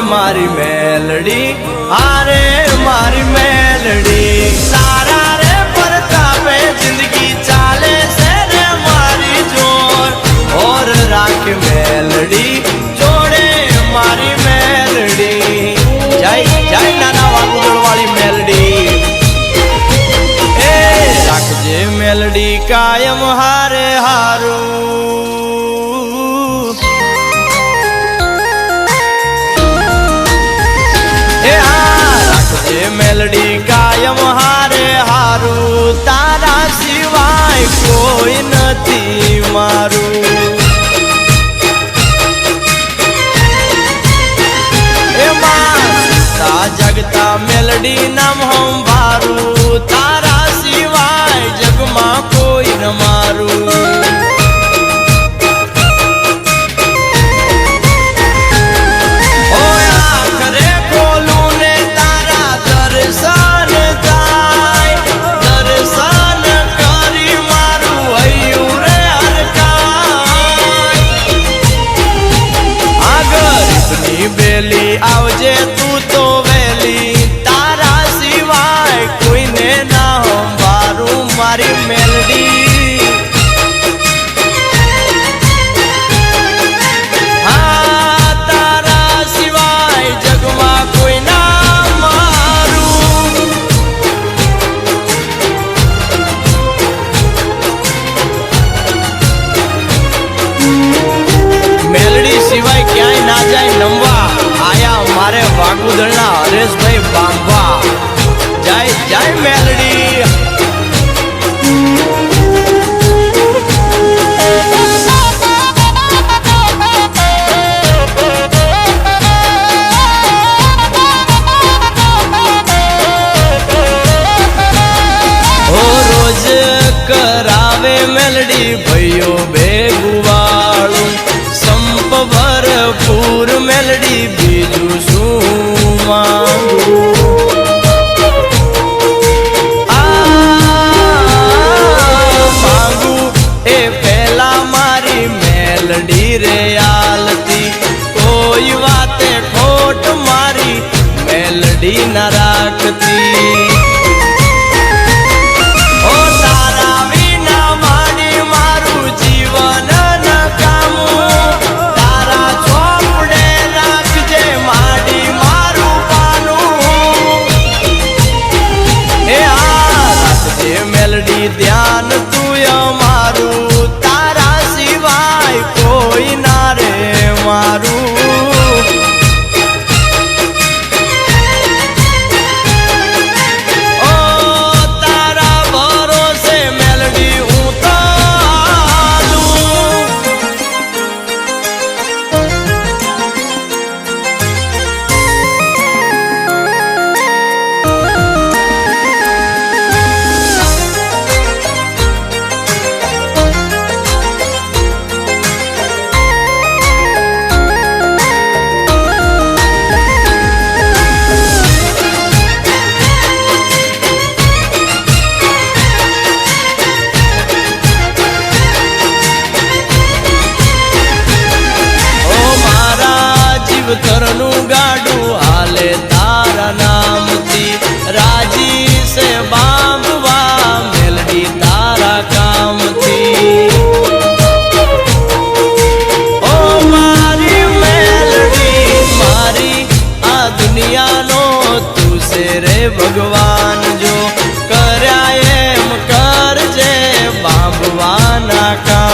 मारी मेलडी आरे मारी मेलडी तारा रे परतापे जिंदगी चाले से रे मारी जोर और राख मेलडी जोड़े मारी मेलडी जय जय नाना वागुड़ वाली मेलडी ए राख जे मेलडी कायम हारे हारू मेलडी कायम हारे हारू तारा सिवाय कोई नथी मारू जगता मेलडी नाम हम भारू तारा सिवाय जगमा कोई न मारू बेली आवजे तू तो वेली तारा सिवाय कोई ने ना हो बारू मारी मेलडी हाँ तारा सिवाय जगमा कोई ना मारू मेलडी सिवाय क्या ना जाए नमवा आया मारे वागुदलना हरेश भाई बांबा जय जय मेलडी ओ रोज करावे मेलडी भयो बेगुवाळू संप भरपूर मेलडी बीजू शू मांगू मांगू ए पहला मारी मेलडी रे आलती कोई बाते खोट मारी मेलडी न राखती ध्यान तू मारू तारा सिवाय कोई ना रे मारू तरनु गाडू हाले तारा नाम थी राजी से बाबुआ मेलडी तारा काम थी ओ मारी मेलडी मारी आ दुनिया नो तू से रे भगवान जो कर्या एम कर जे बाबुआ ना का